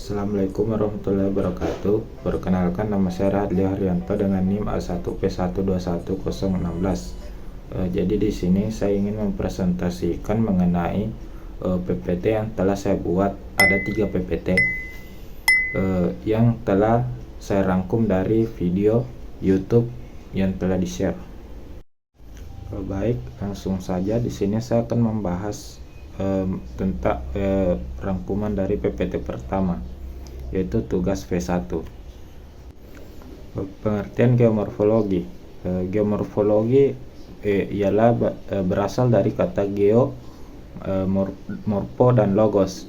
Assalamualaikum warahmatullahi wabarakatuh. Perkenalkan, nama saya Radli Haryanto dengan NIM A1P121016. Jadi di sini saya ingin mempresentasikan mengenai PPT yang telah saya buat. Ada 3 PPT yang telah saya rangkum dari video YouTube yang telah di-share. Baik, langsung saja. Di sini saya akan membahas tentang rangkuman dari PPT pertama, yaitu tugas V1. Pengertian geomorfologi. Geomorfologi ialah berasal dari kata geo, morfo dan logos,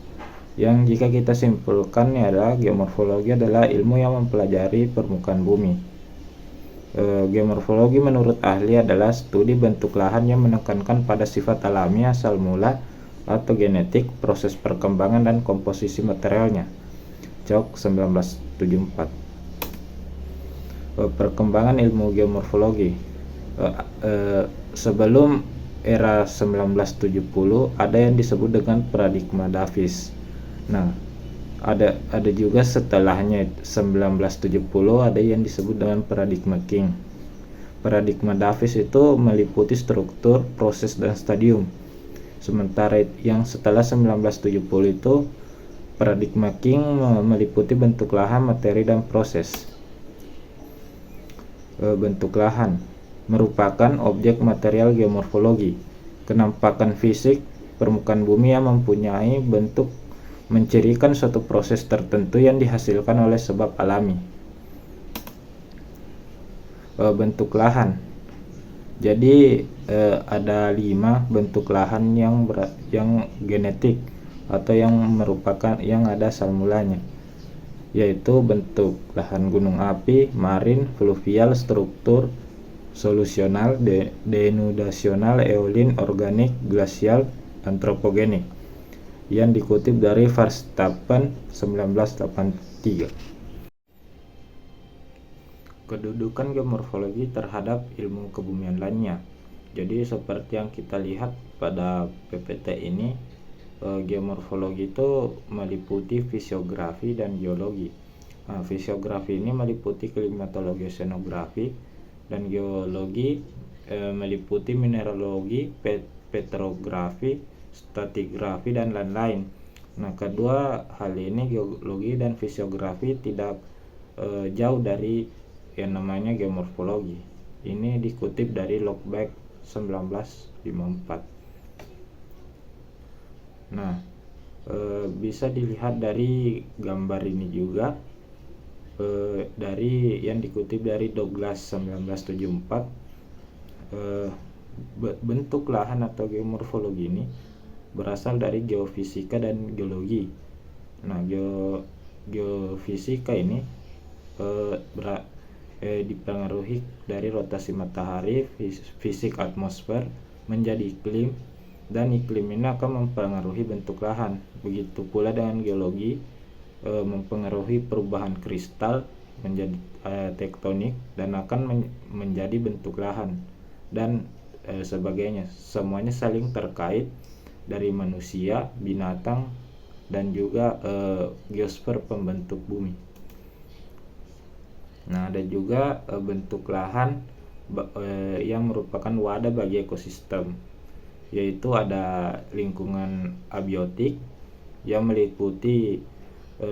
yang jika kita simpulkan adalah geomorfologi adalah ilmu yang mempelajari permukaan bumi. Geomorfologi menurut ahli adalah studi bentuk lahan yang menekankan pada sifat alami asal mula atau genetik, proses perkembangan dan komposisi materialnya. Cok 1974. Perkembangan ilmu geomorfologi. Sebelum era 1970 ada yang disebut dengan paradigma Davis. Nah, ada juga setelahnya 1970 ada yang disebut dengan paradigma King. Paradigma Davis itu meliputi struktur, proses dan stadium. Sementara yang setelah 1970 itu paradigma King meliputi bentuk lahan, materi dan proses. Bentuk lahan merupakan objek material geomorfologi, kenampakan fisik permukaan bumi yang mempunyai bentuk mencirikan suatu proses tertentu yang dihasilkan oleh sebab alami. Bentuk lahan. Jadi ada 5 bentuk lahan yang genetik atau yang merupakan yang ada asal mulanya, yaitu bentuk lahan gunung api, marin, fluvial, struktur, solusional, denudasional, eolin, organik, glasial, antropogenik, yang dikutip dari Verstappen 1983. Kedudukan geomorfologi terhadap ilmu kebumian lainnya. Jadi seperti yang kita lihat pada PPT ini, geomorfologi itu meliputi fisiografi dan geologi. Fisiografi ini meliputi klimatologi, oceanografi, dan geologi meliputi mineralogi, petrografi, stratigrafi dan lain-lain. Nah, kedua hal ini, geologi dan fisiografi, tidak jauh dari yang namanya geomorfologi. Ini dikutip dari Lockback 1954. Nah, bisa dilihat dari gambar ini juga, dari yang dikutip dari Douglas 1974. Bentuk lahan atau geomorfologi ini berasal dari geofisika dan geologi. Nah, geofisika ini dipengaruhi dari rotasi matahari, fisik atmosfer menjadi iklim, dan iklim ini akan mempengaruhi bentuk lahan. Begitu pula dengan geologi, mempengaruhi perubahan kristal menjadi tektonik dan akan menjadi bentuk lahan dan sebagainya. Semuanya saling terkait dari manusia, binatang, dan juga geosfer pembentuk bumi. Nah, ada juga bentuk lahan yang merupakan wadah bagi ekosistem, yaitu ada lingkungan abiotik yang meliputi 5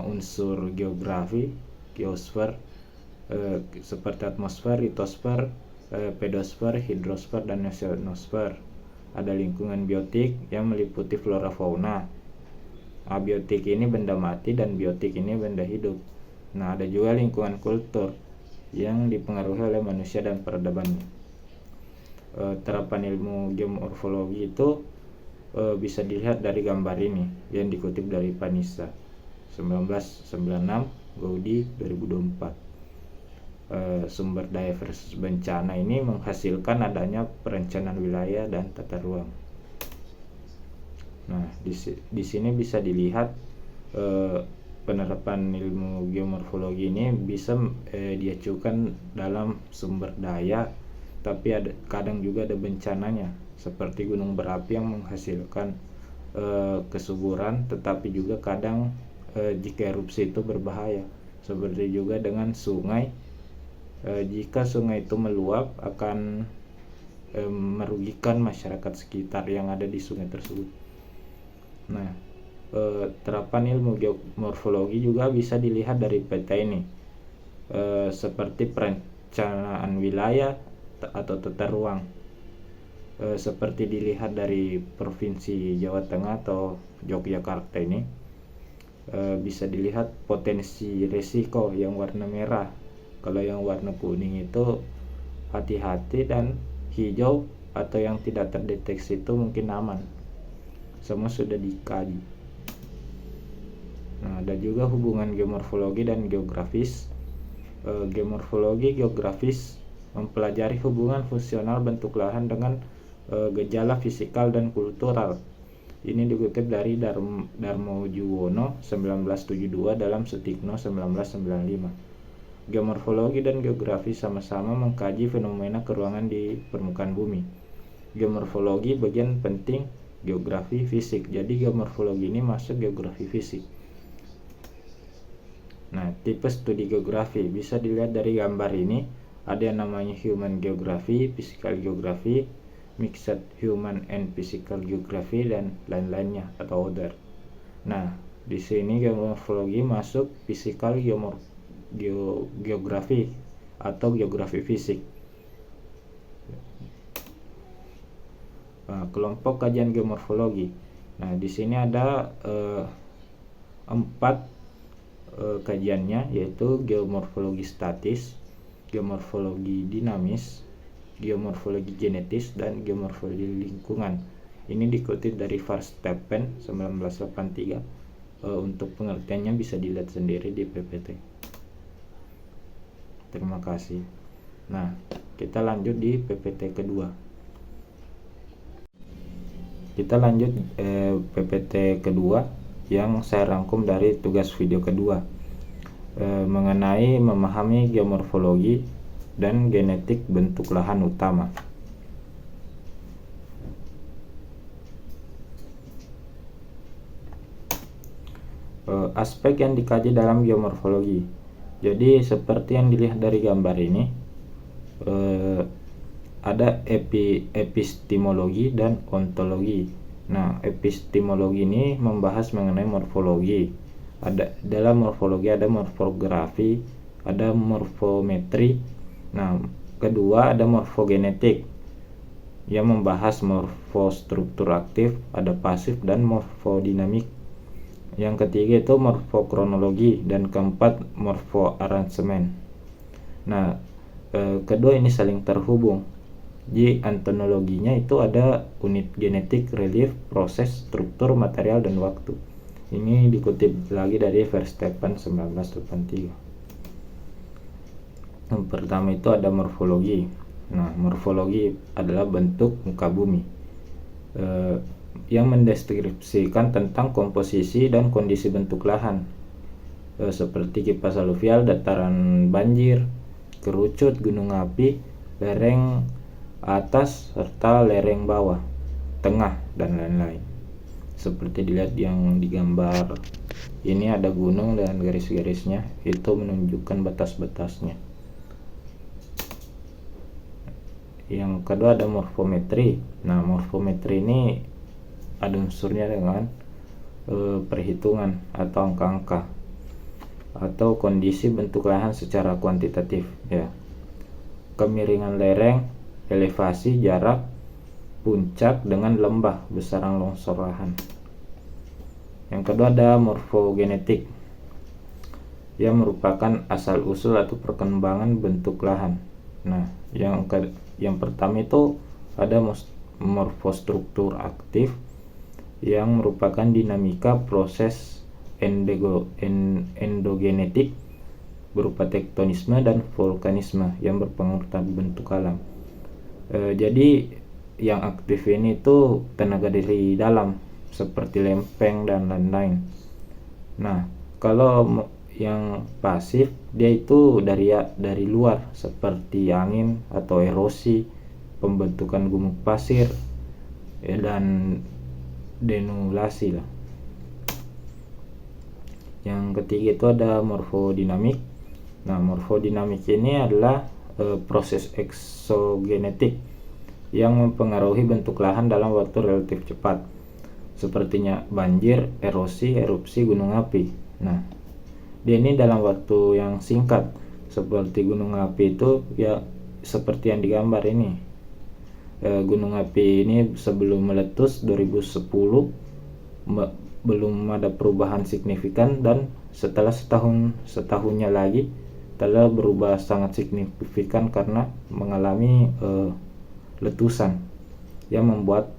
unsur geografi, geosfer, seperti atmosfer, litosfer, pedosfer, hidrosfer, dan oceanosfer. Ada lingkungan biotik yang meliputi flora fauna. Abiotik ini benda mati dan biotik ini benda hidup. Nah, ada juga lingkungan kultur yang dipengaruhi oleh manusia dan peradabannya. Terapan ilmu geomorfologi itu bisa dilihat dari gambar ini yang dikutip dari Panissa 1996, Gaudi 2024. Sumber daya versus bencana ini menghasilkan adanya perencanaan wilayah dan tata ruang. Nah, di sini bisa dilihat penerapan ilmu geomorfologi ini bisa diacukan dalam sumber daya, tapi kadang juga ada bencananya, seperti gunung berapi yang menghasilkan kesuburan, tetapi juga kadang jika erupsi itu berbahaya. Seperti juga dengan sungai, jika sungai itu meluap akan merugikan masyarakat sekitar yang ada di sungai tersebut. Nah, terapan ilmu geomorfologi juga bisa dilihat dari peta ini, seperti perencanaan wilayah atau tata ruang, seperti dilihat dari provinsi Jawa Tengah atau Yogyakarta ini. Bisa dilihat potensi risiko yang warna merah. Kalau yang warna kuning itu hati-hati, dan hijau atau yang tidak terdeteksi itu mungkin aman. Semua sudah dikaji. Nah, ada juga hubungan geomorfologi dan geografis. Geomorfologi geografis mempelajari hubungan fungsional bentuk lahan dengan gejala fisikal dan kultural. Ini dikutip dari Darmojuwono 1972 dalam Sutikno 1995. Geomorfologi dan geografi sama-sama mengkaji fenomena keruangan di permukaan bumi. Geomorfologi bagian penting geografi fisik. Jadi geomorfologi ini masuk geografi fisik. Nah, tipe studi geografi bisa dilihat dari gambar ini. Ada yang namanya human geography, physical geography, mixed human and physical geography, dan lain-lainnya atau other. Nah, di sini geomorfologi masuk physical geografi atau geografi fisik. Nah, kelompok kajian geomorfologi. Nah, di sini ada 4 kajiannya, yaitu geomorfologi statis, geomorfologi dinamis, geomorfologi genetis, dan geomorfologi lingkungan. Ini dikutip dari Verstappen 1983. Untuk pengertiannya bisa dilihat sendiri di PPT. Terima kasih. Nah, kita lanjut di PPT kedua. Kita lanjut PPT kedua yang saya rangkum dari tugas video kedua, mengenai memahami geomorfologi dan genetik bentuk lahan utama. Aspek yang dikaji dalam geomorfologi. Jadi seperti yang dilihat dari gambar ini, ada epistemologi dan ontologi. Nah, epistemologi ini membahas mengenai morfologi. Dalam morfologi ada morfografi, ada morfometri. Nah, kedua ada morfogenetik yang membahas morfostruktur aktif, ada pasif, dan morfodinamik. Yang ketiga itu morfokronologi, dan keempat morfoaransemen. Nah, kedua ini saling terhubung. Di antonologinya itu ada unit genetik, relief, proses, struktur, material, dan waktu. Ini dikutip lagi dari Verstappen 1983. Yang pertama itu ada morfologi. Nah, morfologi adalah bentuk muka bumi yang mendeskripsikan tentang komposisi dan kondisi bentuk lahan, seperti kipas aluvial, dataran banjir, kerucut, gunung api, lereng atas serta lereng bawah, tengah, dan lain-lain. Seperti dilihat yang digambar ini, ada gunung dan garis-garisnya itu menunjukkan batas-batasnya. Yang kedua ada morfometri. Nah, morfometri ini ada unsurnya dengan perhitungan atau angka-angka atau kondisi bentuk lahan secara kuantitatif, ya. Kemiringan lereng, elevasi, jarak puncak dengan lembah, besaran longsor lahan. Yang kedua ada morfogenetik, yang merupakan asal-usul atau perkembangan bentuk lahan. Nah, yang pertama itu ada morfostruktur aktif, yang merupakan dinamika proses endogenetik berupa tektonisme dan vulkanisme yang berpengaruh terhadap bentuk alam. Jadi yang aktif ini itu tenaga dari dalam seperti lempeng dan lain-lain. Nah, kalau yang pasif dia itu dari luar seperti angin atau erosi, pembentukan gumuk pasir, dan denulasi lah. Yang ketiga itu ada morfodinamik. Nah, morfodinamik ini adalah proses eksogenetik yang mempengaruhi bentuk lahan dalam waktu relatif cepat, sepertinya banjir, erosi, erupsi gunung api. Nah, dia ini dalam waktu yang singkat, seperti gunung api itu ya seperti yang digambar ini. Gunung api ini sebelum meletus 2010 belum ada perubahan signifikan, dan setelah setahunnya lagi telah berubah sangat signifikan karena mengalami letusan yang membuat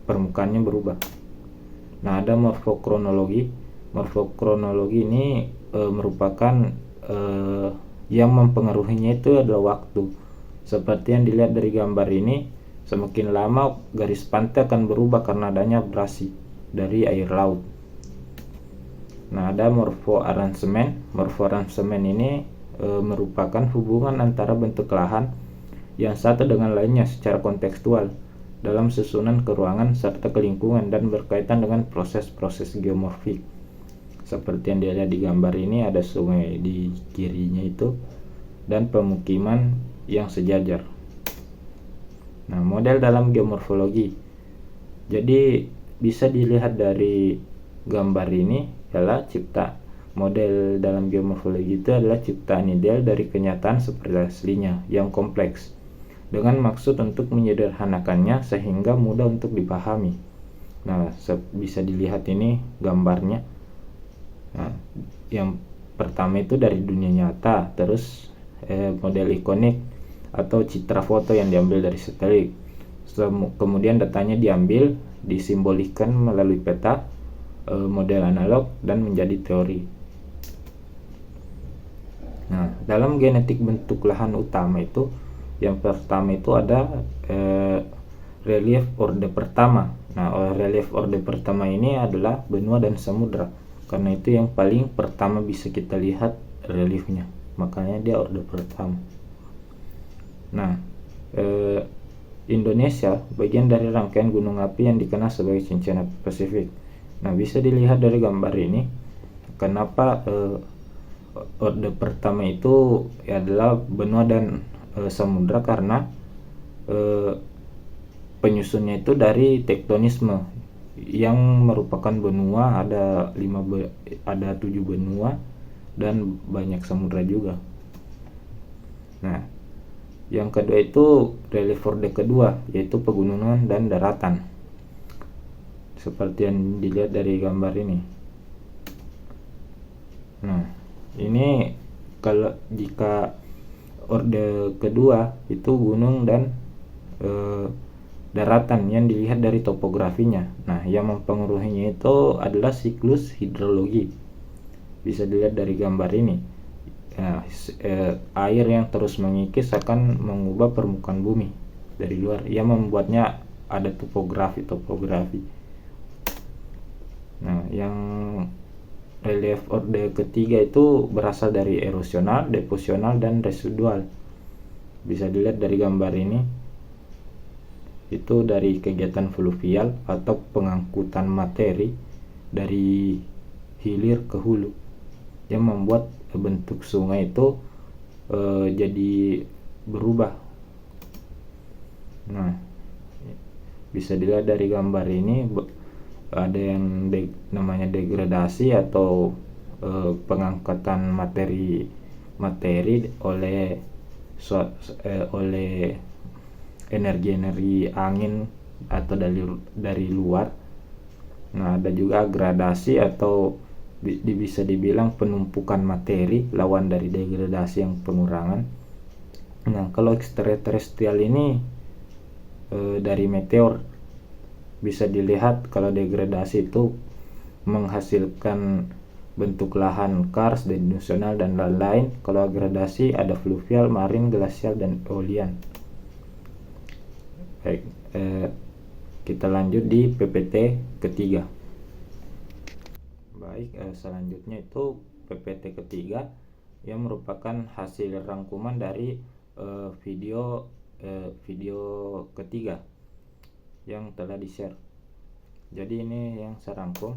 permukaannya berubah. Nah, ada morfokronologi. Morfokronologi ini merupakan yang mempengaruhinya itu adalah waktu. Seperti yang dilihat dari gambar ini, semakin lama garis pantai akan berubah karena adanya abrasi dari air laut. Nah, ada morfoaransemen. Morfoaransemen ini merupakan hubungan antara bentuk lahan yang satu dengan lainnya secara kontekstual dalam susunan keruangan serta kelingkungan dan berkaitan dengan proses-proses geomorfik. Seperti yang dilihat di gambar ini, ada sungai di kirinya itu dan pemukiman yang sejajar. Nah, model dalam geomorfologi. Jadi bisa dilihat dari gambar ini adalah model dalam geomorfologi itu adalah ciptaan ideal dari kenyataan seperti aslinya yang kompleks, dengan maksud untuk menyederhanakannya sehingga mudah untuk dipahami. Nah, bisa dilihat ini gambarnya. Nah, yang pertama itu dari dunia nyata, terus model ikonik atau citra foto yang diambil dari satelit. Kemudian datanya diambil, disimbolkan melalui peta, model analog, dan menjadi teori. Nah, dalam genetik bentuk lahan utama itu, yang pertama itu ada relief orde pertama. Nah, relief orde pertama ini adalah benua dan samudra. Karena itu yang paling pertama bisa kita lihat reliefnya, makanya dia orde pertama. Nah, Indonesia bagian dari rangkaian gunung api yang dikenal sebagai cincin api Pasifik. Nah, bisa dilihat dari gambar ini kenapa orde pertama itu adalah benua dan samudra, karena penyusunnya itu dari tektonisme yang merupakan benua, ada 7 benua dan banyak samudra juga. Nah, yang kedua itu relief orde kedua, yaitu pegunungan dan daratan, seperti yang dilihat dari gambar ini. Nah, ini kalau jika orde kedua itu gunung dan daratan yang dilihat dari topografinya. Nah, yang mempengaruhinya itu adalah siklus hidrologi. Bisa dilihat dari gambar ini. Nah, air yang terus mengikis akan mengubah permukaan bumi dari luar, yang membuatnya ada topografi. Nah, yang relief orde ketiga itu berasal dari erosional, deposional, dan residual. Bisa dilihat dari gambar ini, itu dari kegiatan fluvial atau pengangkutan materi dari hilir ke hulu yang membuat bentuk sungai itu jadi berubah. Nah, bisa dilihat dari gambar ini ada yang namanya degradasi atau pengangkatan materi oleh energi angin atau dari luar. Nah, ada juga gradasi atau bisa dibilang penumpukan materi, lawan dari degradasi yang pengurangan. Nah, kalau ekstraterestrial ini dari meteor. Bisa dilihat kalau degradasi itu menghasilkan bentuk lahan kars, denusional, dan lain-lain. Kalau gradasi ada fluvial, marin, glasial, dan eolian. Baik, kita lanjut di PPT ketiga. Baik, selanjutnya itu PPT ketiga yang merupakan hasil rangkuman dari video ketiga yang telah di-share. Jadi ini yang saya rangkum.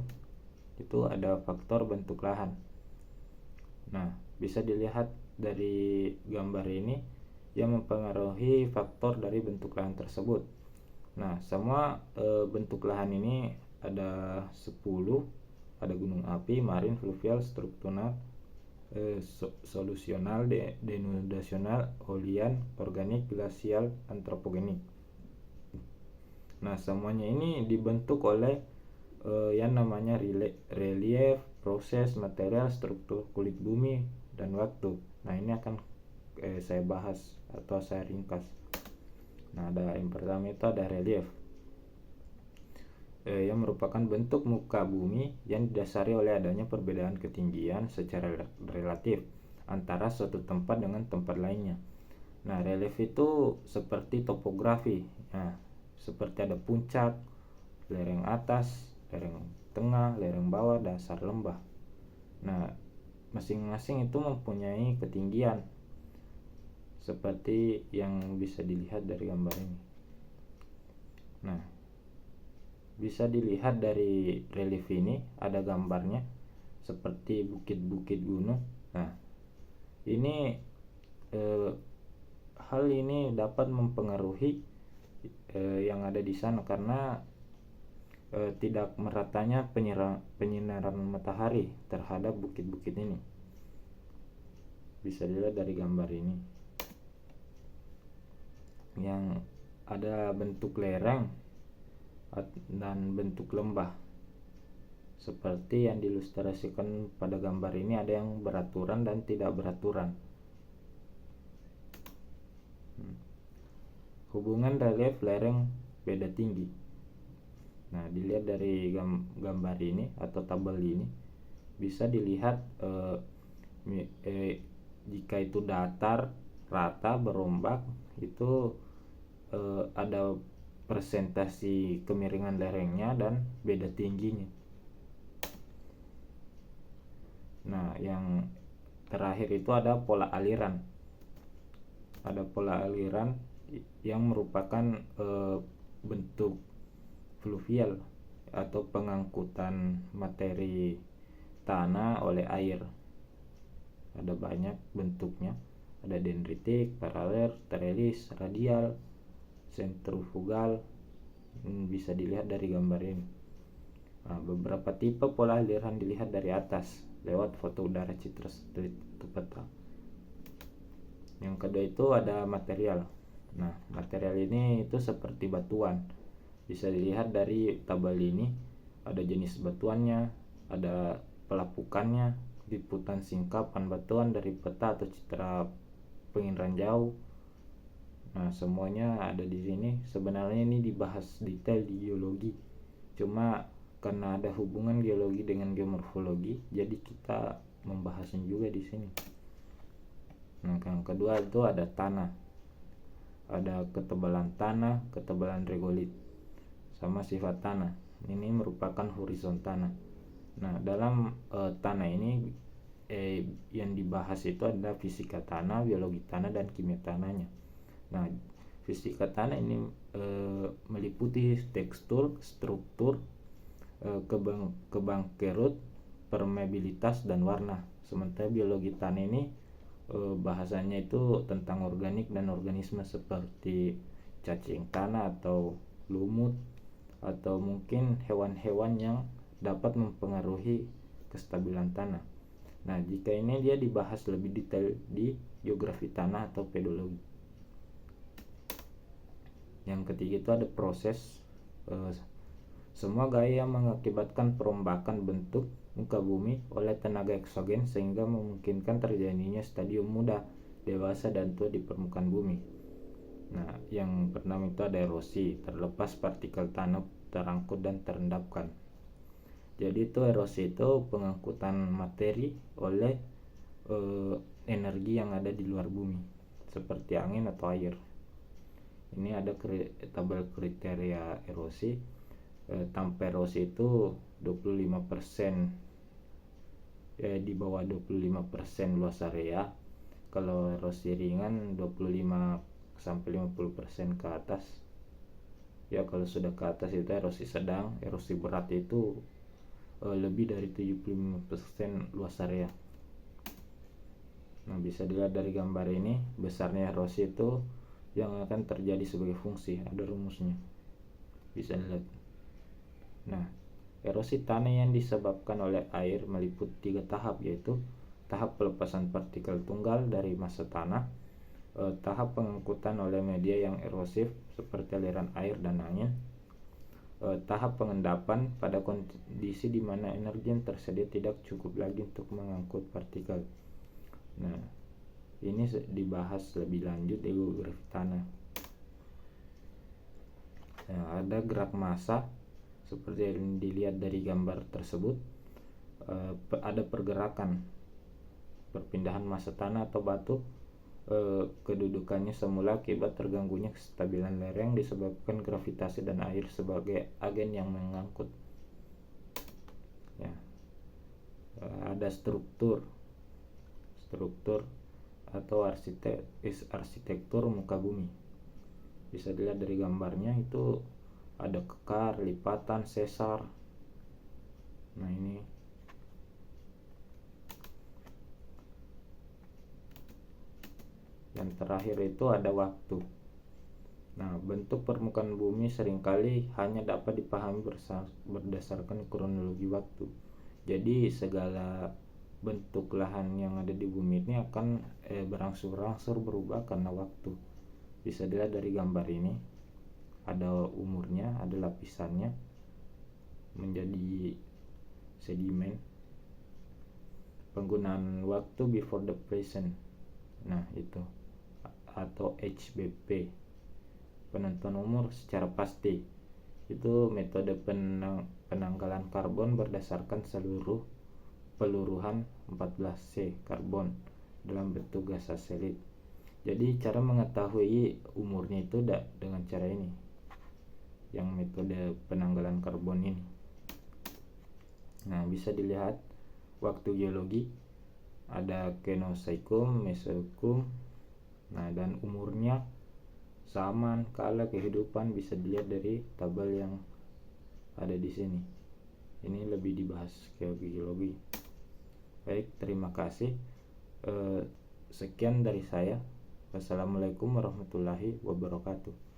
itu ada faktor bentuk lahan. Nah, bisa dilihat dari gambar ini yang mempengaruhi faktor dari bentuk lahan tersebut. Nah, semua bentuk lahan ini ada 10, ada gunung api, marin, fluvial, struktural, solusional, denudasional, holian, organik, glasial, antropogenik. Nah, semuanya ini dibentuk oleh yang namanya relief, proses, material, struktur kulit bumi, dan waktu. Nah, ini akan saya bahas atau saya ringkas. Nah, yang pertama itu ada relief, yang merupakan bentuk muka bumi yang didasari oleh adanya perbedaan ketinggian secara relatif antara suatu tempat dengan tempat lainnya. Nah, relief itu seperti topografi. Nah, seperti ada puncak, lereng atas, lereng tengah, lereng bawah, dasar lembah. Nah, masing-masing itu mempunyai ketinggian seperti yang bisa dilihat dari gambar ini. Nah, bisa dilihat dari relief ini ada gambarnya seperti bukit-bukit gunung. Nah, ini hal ini dapat mempengaruhi yang ada di sana karena tidak meratanya penyinaran matahari terhadap bukit-bukit ini. Bisa dilihat dari gambar ini yang ada bentuk lereng dan bentuk lembah seperti yang diilustrasikan pada gambar ini. Ada yang beraturan dan tidak beraturan. Hubungan relief lereng beda tinggi. Nah, dilihat dari gambar ini atau tabel ini bisa dilihat jika itu datar, rata, berombak, itu ada presentasi kemiringan lerengnya dan beda tingginya. Nah, yang terakhir itu ada pola aliran. Ada pola aliran yang merupakan bentuk fluvial atau pengangkutan materi tanah oleh air. Ada banyak bentuknya. Ada dendritik, paralel, terelis, radial, sentrifugal. Bisa dilihat dari gambar ini. Nah, beberapa tipe pola aliran dilihat dari atas lewat foto udara citra satelit peta. Yang kedua itu ada material. Nah, material ini itu seperti batuan. Bisa dilihat dari tabel ini ada jenis batuannya, ada pelapukannya, liputan singkapan batuan dari peta atau citra penginderaan jauh. Nah, semuanya ada di sini. Sebenarnya ini dibahas detail di geologi. Cuma karena ada hubungan geologi dengan geomorfologi, jadi kita membahasnya juga di sini. Nah, yang kedua itu ada tanah. Ada ketebalan tanah, ketebalan regolit, sama sifat tanah. Ini merupakan horizon tanah. Nah, dalam tanah ini yang dibahas itu adalah fisika tanah, biologi tanah, dan kimia tanahnya. Nah, fisika tanah ini meliputi tekstur, struktur, kebang kerut, permeabilitas, dan warna. Sementara biologi tanah ini bahasanya itu tentang organik dan organisme seperti cacing tanah atau lumut, atau mungkin hewan-hewan yang dapat mempengaruhi kestabilan tanah. Nah, jika ini dia dibahas lebih detail di geografi tanah atau pedologi. Yang ketiga itu ada proses. Semua gaya yang mengakibatkan perombakan bentuk muka bumi oleh tenaga eksogen sehingga memungkinkan terjadinya stadium muda, dewasa, dan tua di permukaan bumi. Nah, yang pertama itu ada erosi, terlepas partikel tanah terangkut dan terendapkan. Jadi itu erosi itu pengangkutan materi oleh energi yang ada di luar bumi seperti angin atau air. Ini ada tabel kriteria erosi. Tanpa erosi itu 25%, di bawah 25% luas area. Kalau erosi ringan 25-50% ke atas. Ya, kalau sudah ke atas itu erosi sedang. Erosi berat itu lebih dari 75% luas area. Nah, bisa dilihat dari gambar ini, besarnya erosi itu yang akan terjadi sebagai fungsi, ada rumusnya, bisa dilihat. Nah, erosi tanah yang disebabkan oleh air meliputi 3 tahap, yaitu tahap pelepasan partikel tunggal dari massa tanah, tahap pengangkutan oleh media yang erosif seperti aliran air dan angin, tahap pengendapan pada kondisi di mana energi yang tersedia tidak cukup lagi untuk mengangkut partikel. Nah, ini dibahas lebih lanjut di geografi tanah. Nah, ada gerak massa seperti yang dilihat dari gambar tersebut. Ada pergerakan perpindahan massa tanah atau batu kedudukannya semula akibat terganggunya kestabilan lereng disebabkan gravitasi dan air sebagai agen yang mengangkut. Ya. Ada struktur atau arsitektur muka bumi. Bisa dilihat dari gambarnya, itu ada kekar, lipatan, sesar. Nah, ini yang terakhir itu ada waktu. Nah, bentuk permukaan bumi seringkali hanya dapat dipahami berdasarkan kronologi waktu. Jadi segala bentuk lahan yang ada di bumi ini akan berangsur-angsur berubah karena waktu. Bisa dilihat dari gambar ini, ada umurnya, ada lapisannya menjadi sedimen. Penggunaan waktu before the present, nah itu, atau HBP, penentuan umur secara pasti, itu metode penanggalan karbon berdasarkan seluruh peluruhan 14C karbon dalam bentuk gas satelit. Jadi cara mengetahui umurnya itu dengan cara ini, yang metode penanggalan karbon ini. Nah, bisa dilihat waktu geologi, ada Kenozoikum, Mesozoikum. Nah, dan umurnya, zaman, kala, kehidupan bisa dilihat dari tabel yang ada di sini. Ini lebih dibahas geologi. Baik, terima kasih. Sekian dari saya. Wassalamualaikum warahmatullahi wabarakatuh.